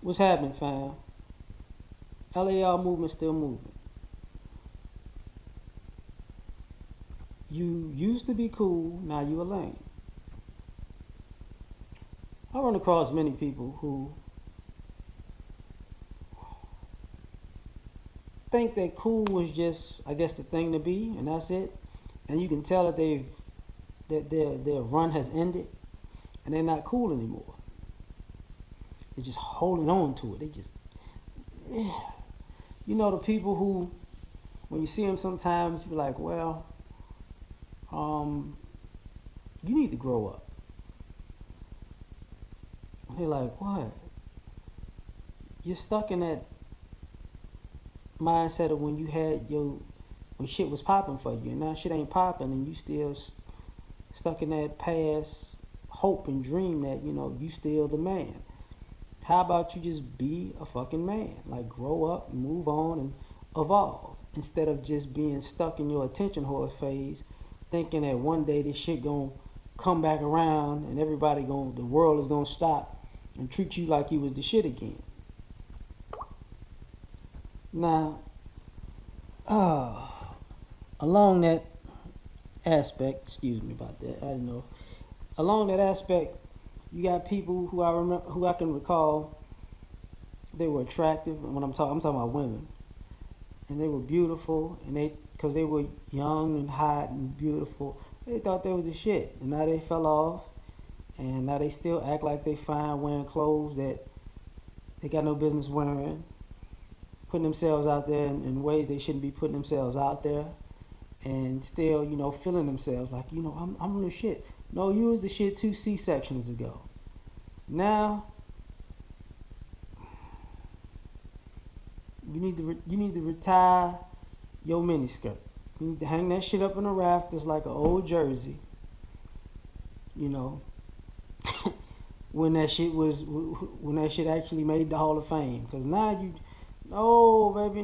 What's happening, fam? L.A.R movement still moving. You used to be cool, now you a lame. I run across many people who think that cool was just, I guess, the thing to be, and that's it. And you can tell that their run has ended, and they're not cool anymore. They're just holding on to it. They just, yeah. You know, the people who, when you see them sometimes, you be like, well, you need to grow up. And they're like, what? You're stuck in that mindset of when you had when shit was popping for you, and now shit ain't popping, and you still stuck in that past hope and dream that you still the man. How about you just be a fucking man? Like, grow up, move on, and evolve, instead of just being stuck in your attention whore phase, thinking that one day this shit gonna come back around and the world is gonna stop and treat you like you was the shit again. Now, along that aspect, excuse me about that, I don't know. Along that aspect, you got people who I can recall, they were attractive. When I'm talking about women, and they were beautiful, and because they were young and hot and beautiful, they thought they was the shit, and now they fell off, and now they still act like they fine wearing clothes that they got no business wearing, putting themselves out there in ways they shouldn't be putting themselves out there, and still, feeling themselves like, I'm the shit. No, you was the shit 2 C-sections ago. Now, you need to retire your miniskirt. You need to hang that shit up in the rafters like an old jersey. When that shit actually made the Hall of Fame. Because now no, baby,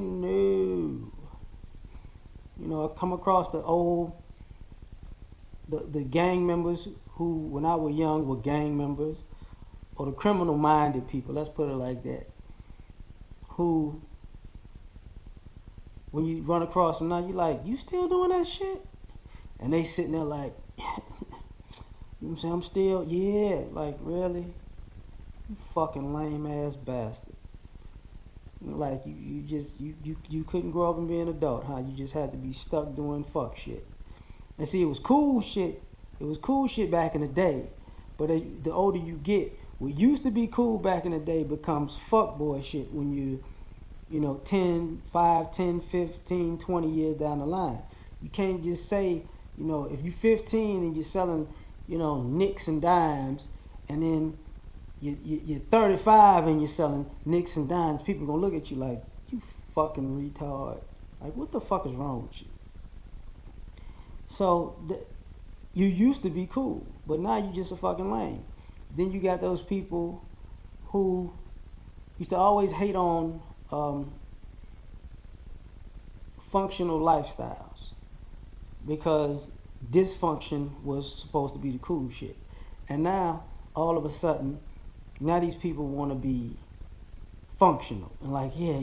no. I come across the gang members who, when I was young, were gang members, or the criminal-minded people, let's put it like that, who, when you run across them now, you like, you still doing that shit? And they sitting there like, you know what I'm saying, I'm still, yeah, like, really? You fucking lame-ass bastard. Like, you couldn't grow up and be an adult, huh? You just had to be stuck doing fuck shit. And see, it was cool shit. It was cool shit back in the day. But the older you get, what used to be cool back in the day becomes fuck boy shit when you 5, 10, 15, 20 years down the line. You can't just say, if you're 15 and you're selling, nicks and dimes, and then you're 35 and you're selling nicks and dimes, people gonna look at you like, you fucking retard. Like, what the fuck is wrong with you? So, you used to be cool, but now you just a fucking lame. Then you got those people who used to always hate on functional lifestyles, because dysfunction was supposed to be the cool shit. And now, all of a sudden, now these people want to be functional and like, yeah,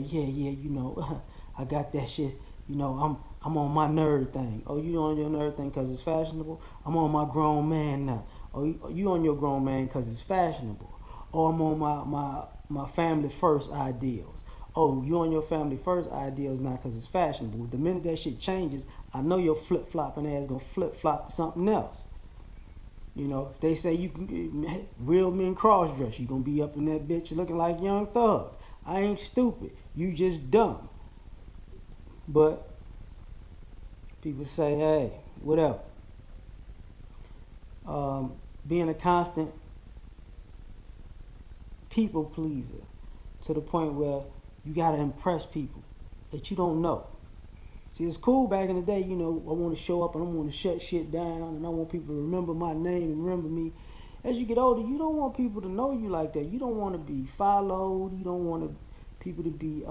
I got that shit. I'm on my nerd thing. Oh, you on your nerd thing because it's fashionable? I'm on my grown man now. Oh, you on your grown man because it's fashionable? Oh, I'm on my family first ideals. Oh, you on your family first ideals now because it's fashionable. The minute that shit changes, I know your flip-flopping ass gonna flip-flop to something else. If they say you can real men cross dress, you gonna be up in that bitch looking like Young Thug. I ain't stupid. You just dumb. But people say, hey, whatever. Being a constant people pleaser to the point where you gotta impress people that you don't know. See, it's cool back in the day, I want to show up and I want to shut shit down and I want people to remember my name and remember me. As you get older, you don't want people to know you like that. You don't want to be followed. You don't want people to be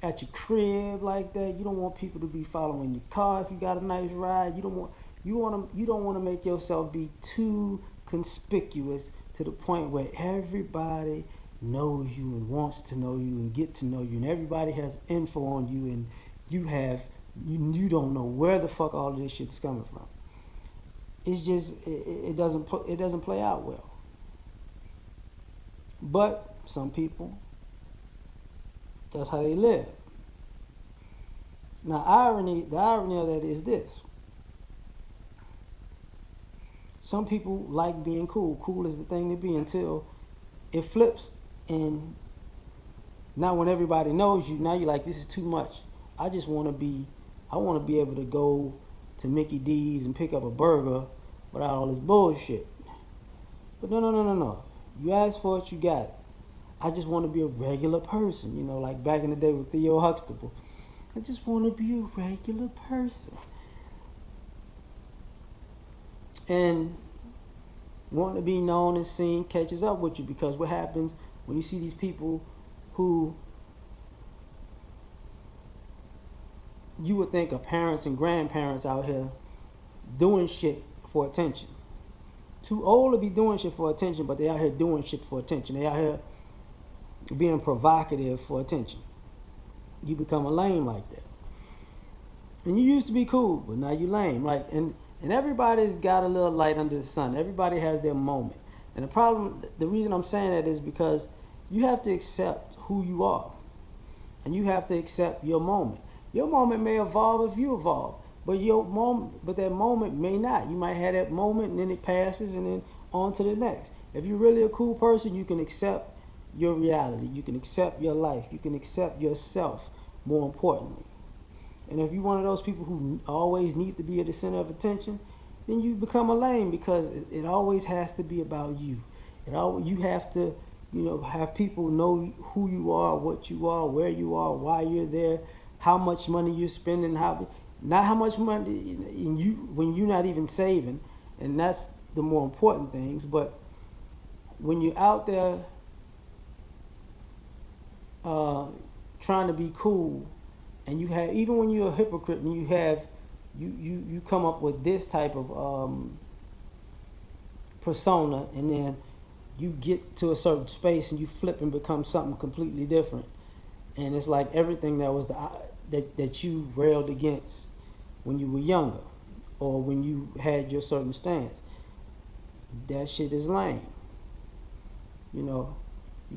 at your crib like that. You don't want people to be following your car if you got a nice ride. You don't want to make yourself be too conspicuous to the point where everybody knows you and wants to know you and get to know you, and everybody has info on you, and you don't know where the fuck all of this shit's coming from. It's just it doesn't play out well. But some people, that's how they live. Now, the irony of that is this: some people like being cool. Cool is the thing to be until it flips, and now when everybody knows you, now you're like, this is too much. I want to be able to go to Mickey D's and pick up a burger without all this bullshit. But no. You asked for it, you got it. I just want to be a regular person, like back in the day with Theo Huxtable. I just want to be a regular person. And wanting to be known and seen catches up with you, because what happens when you see these people who you would think are parents and grandparents out here doing shit for attention. Too old to be doing shit for attention, but they out here doing shit for attention. They out here being provocative for attention. You become a lame like that. And you used to be cool, but now you lame. And everybody's got a little light under the sun. Everybody has their moment. And the reason I'm saying that is because you have to accept who you are. And you have to accept your moment. Your moment may evolve if you evolve. But that moment may not. You might have that moment and then it passes and then on to the next. If you're really a cool person, you can accept your reality. You can accept your life. You can accept yourself, more importantly. And if you're one of those people who always need to be at the center of attention, then you become a lame, because it always has to be about you. You have to, have people know who you are, what you are, where you are, why you're there, how much money you're spending, not how much money when you're not even saving, and that's the more important things. But when you're out there trying to be cool, and you have, even when you're a hypocrite and you come up with this type of persona, and then you get to a certain space and you flip and become something completely different, and it's like everything that was that you railed against when you were younger, or when you had your certain stance, that shit is lame. You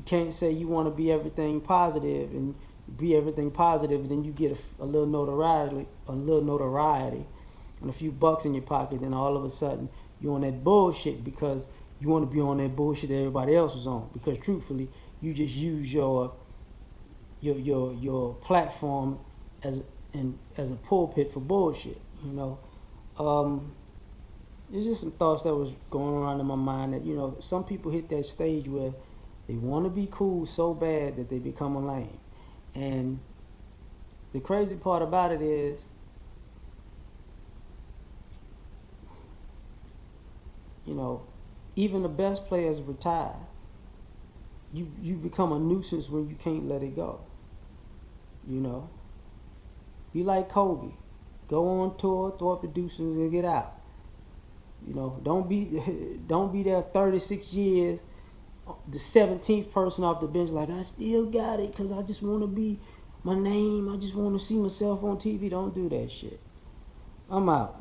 can't say you want to be everything positive and then you get a little notoriety, and a few bucks in your pocket, then all of a sudden you're on that bullshit because you want to be on that bullshit that everybody else was on. Because truthfully, you just use your platform as a pulpit for bullshit. It's just some thoughts that was going around in my mind that, some people hit that stage where they want to be cool so bad that they become a lame. And the crazy part about it is, even the best players retire. You become a nuisance when you can't let it go. Be like Kobe. Go on tour, throw up the deuces and get out. Don't be there 36 years, the 17th person off the bench, like, I still got it because I just want to be my name. I just want to see myself on TV. Don't do that shit. I'm out.